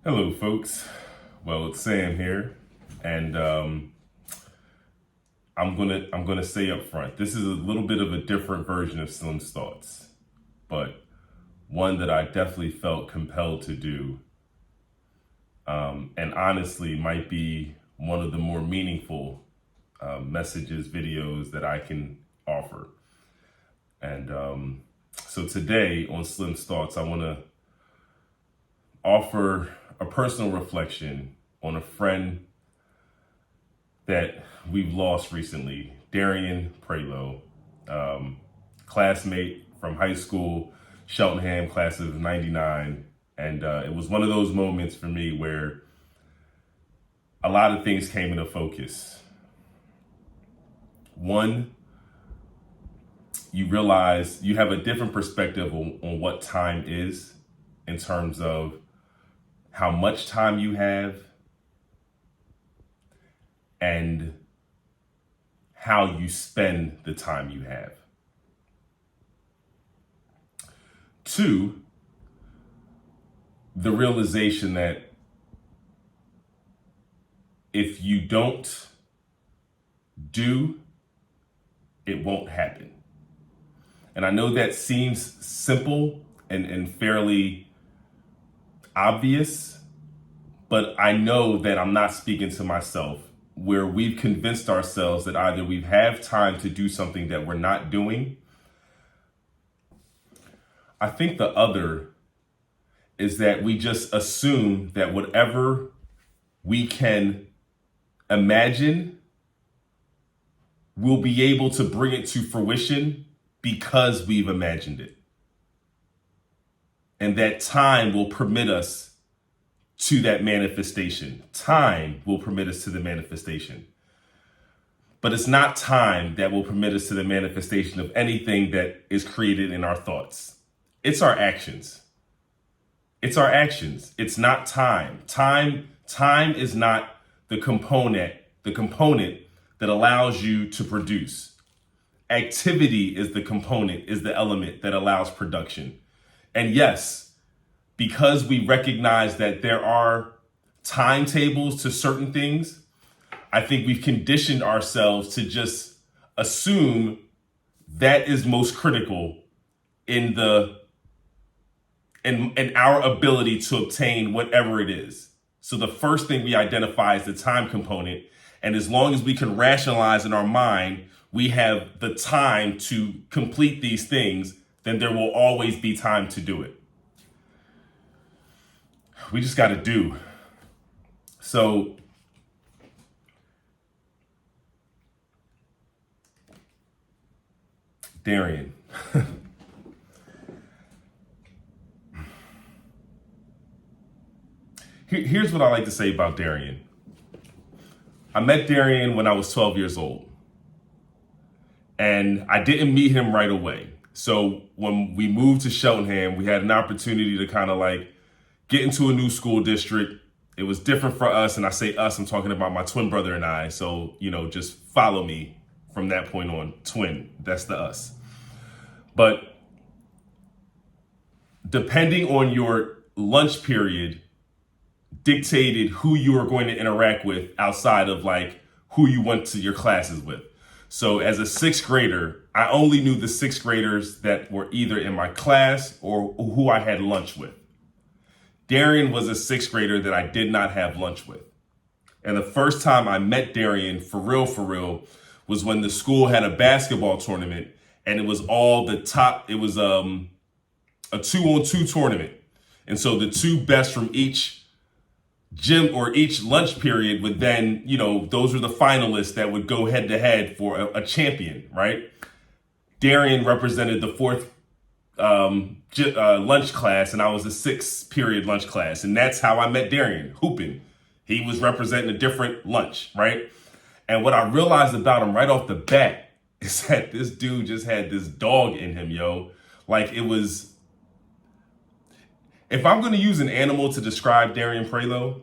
Hello, folks. Well, it's Sam here, and I'm gonna say up front, this is a little bit of a different version of Slim's thoughts, but one that I definitely felt compelled to do, and honestly might be one of the more meaningful messages, videos that I can offer. And so today on Slim's thoughts, I want to offer a personal reflection on a friend that we've lost recently, Darian Prioleau, classmate from high school, Cheltenham, class of '99. And it was one of those moments for me where a lot of things came into focus. One, you realize you have a different perspective on what time is in terms of how much time you have and how you spend the time you have. Two, the realization that if you don't do, it won't happen. And I know that seems simple and fairly obvious, but I know that I'm not speaking to myself, where we've convinced ourselves that either we have time to do something that we're not doing. I think the other is that we just assume that whatever we can imagine, we'll be able to bring it to fruition because we've imagined it. And that time will permit us to that manifestation. Time will permit us to the manifestation. But it's not time that will permit us to the manifestation of anything that is created in our thoughts. It's our actions. It's our actions. It's not time. Time is not the component that allows you to produce. Activity is the component, is the element that allows production. And yes, because we recognize that there are timetables to certain things, I think we've conditioned ourselves to just assume that is most critical in our ability to obtain whatever it is. So the first thing we identify is the time component. And as long as we can rationalize in our mind, we have the time to complete these things, then there will always be time to do it. We just got to do. So Darian. Here's what I like to say about Darian. I met Darian when I was 12 years old. And I didn't meet him right away. So when we moved to Cheltenham, we had an opportunity to kind of like get into a new school district. It was different for us. And I say us, I'm talking about my twin brother and I. So, just follow me from that point on. Twin, that's the us. But depending on your lunch period dictated who you were going to interact with outside of like who you went to your classes with. So as a sixth grader, I only knew the sixth graders that were either in my class or who I had lunch with. Darian was a sixth grader that I did not have lunch with. And the first time I met Darian for real, was when the school had a basketball tournament and it was all the top, it was a 2-on-2 tournament. And so the two best from each gym or each lunch period would then, those were the finalists that would go head to head for a champion, right? Darian represented the fourth lunch class, and I was the sixth period lunch class. And that's how I met Darian, hooping. He was representing a different lunch, right? And what I realized about him right off the bat is that this dude just had this dog in him, yo. Like it was, if I'm going to use an animal to describe Darian Prioleau,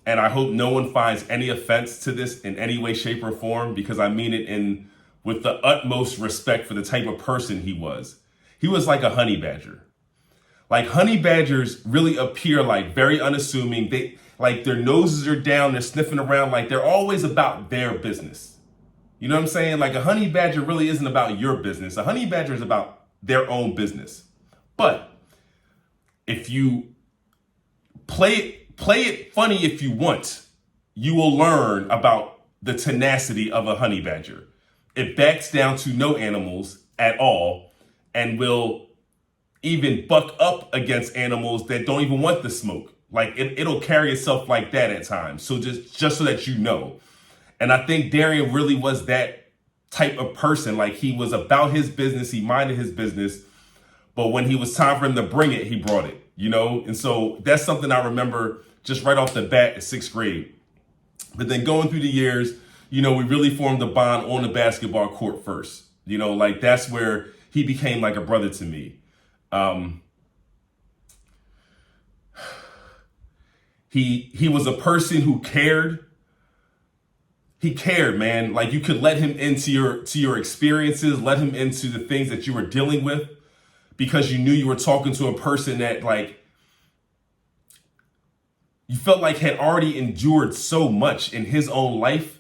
and I hope no one finds any offense to this in any way, shape, or form, because I mean it with the utmost respect for the type of person he was. He was like a honey badger. Like honey badgers really appear like very unassuming. They like their noses are down, they're sniffing around, like they're always about their business. You know what I'm saying? Like a honey badger really isn't about your business. A honey badger is about their own business. But if you play it funny if you want, you will learn about the tenacity of a honey badger. It backs down to no animals at all and will even buck up against animals that don't even want the smoke. Like it'll carry itself like that at times. So just so that you know. And I think Darian really was that type of person. Like he was about his business, he minded his business, but when he was time for him to bring it, he brought it, you know? And so that's something I remember just right off the bat in 6th grade. But then going through the years, you know, we really formed a bond on the basketball court first. You know, like that's where he became like a brother to me. He was a person who cared. He cared, man. Like you could let him into your experiences, let him into the things that you were dealing with, because you knew you were talking to a person that like you felt like had already endured so much in his own life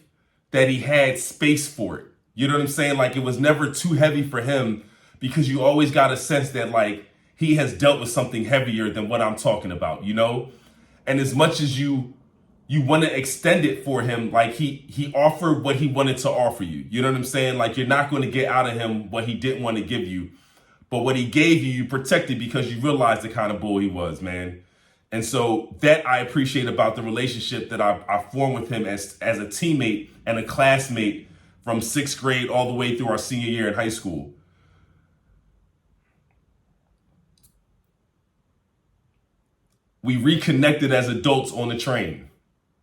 that he had space for it. You know what I'm saying? Like it was never too heavy for him, because you always got a sense that like he has dealt with something heavier than what I'm talking about, you know? And as much as you want to extend it for him, like he offered what he wanted to offer you. You know what I'm saying? Like you're not going to get out of him what he didn't want to give you. But what he gave you, you protected because you realized the kind of bull he was, man. And so that I appreciate about the relationship that I formed with him as a teammate and a classmate from 6th grade all the way through our senior year in high school. We reconnected as adults on the train.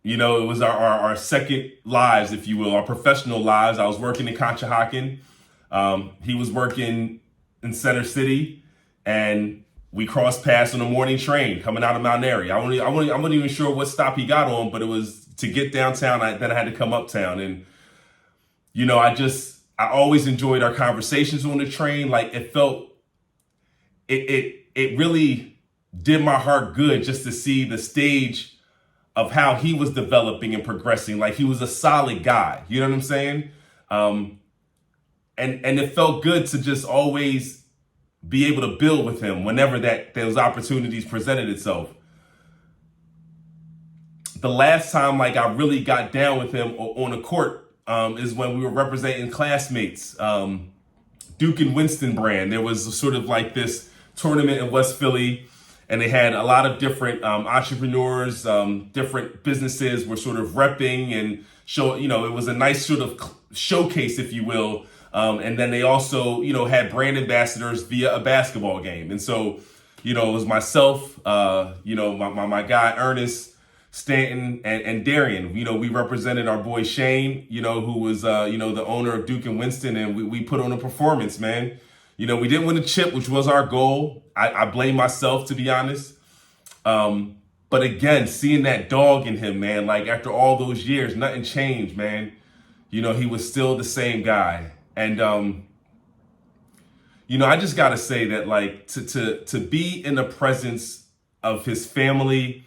You know, it was our second lives, if you will, our professional lives. I was working in Conshohocken. He was working in Center City, and we crossed paths on the morning train coming out of Mount Airy. I wasn't even sure what stop he got on, but it was to get downtown. Then I had to come uptown, and you know, I always enjoyed our conversations on the train. Like it really did my heart good just to see the stage of how he was developing and progressing. Like he was a solid guy. You know what I'm saying? And it felt good to just always be able to build with him whenever those opportunities presented itself. The last time like I really got down with him on the court is when we were representing classmates, Duke and Winston brand. There was sort of like this tournament in West Philly, and they had a lot of different entrepreneurs, different businesses were sort of repping and show, you know, it was a nice sort of showcase, if you will. And then they also, you know, had brand ambassadors via a basketball game. And so, you know, it was myself, you know, my guy, Ernest, Stanton, and Darian. You know, we represented our boy Shane, you know, who was, you know, the owner of Duke and Winston. And we put on a performance, man. You know, we didn't win a chip, which was our goal. I blame myself, to be honest. But again, seeing that dog in him, man, like after all those years, nothing changed, man. You know, he was still the same guy. And, you know, I just got to say that, like, to be in the presence of his family,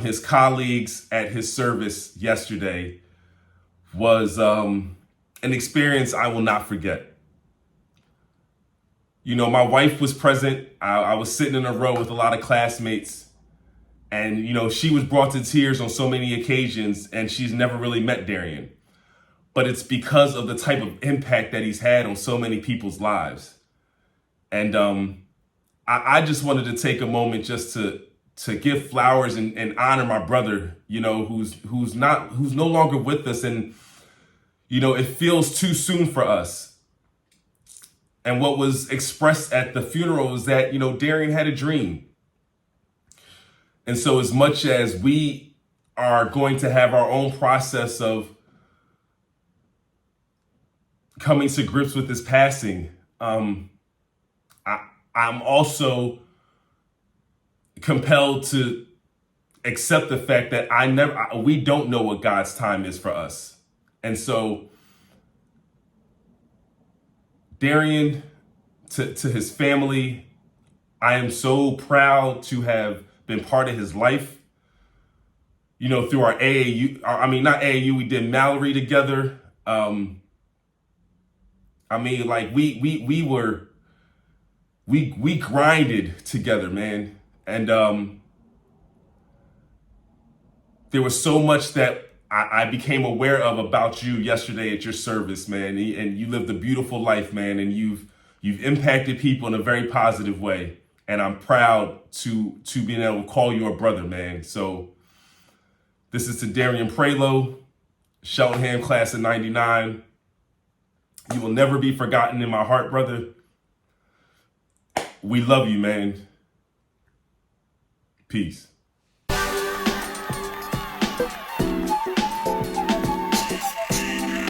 his colleagues at his service yesterday was an experience I will not forget. You know, my wife was present. I was sitting in a row with a lot of classmates. And, you know, she was brought to tears on so many occasions, and she's never really met Darian. But it's because of the type of impact that he's had on so many people's lives. And I just wanted to take a moment just to give flowers and honor my brother, you know, who's no longer with us. And, you know, it feels too soon for us. And what was expressed at the funeral was that, you know, Darian had a dream. And so as much as we are going to have our own process of coming to grips with his passing, I'm also compelled to accept the fact that we don't know what God's time is for us. And so Darian, to his family, I am so proud to have been part of his life. You know, through our AAU, I mean, not AAU, we did Mallory together. I mean, like we grinded together, man. And there was so much that I became aware of about you yesterday at your service, man. And you lived a beautiful life, man. And you've impacted people in a very positive way. And I'm proud to being able to call you a brother, man. So this is to Darian Prioleau, Cheltenham class of 99. You will never be forgotten in my heart, brother. We love you, man. Peace.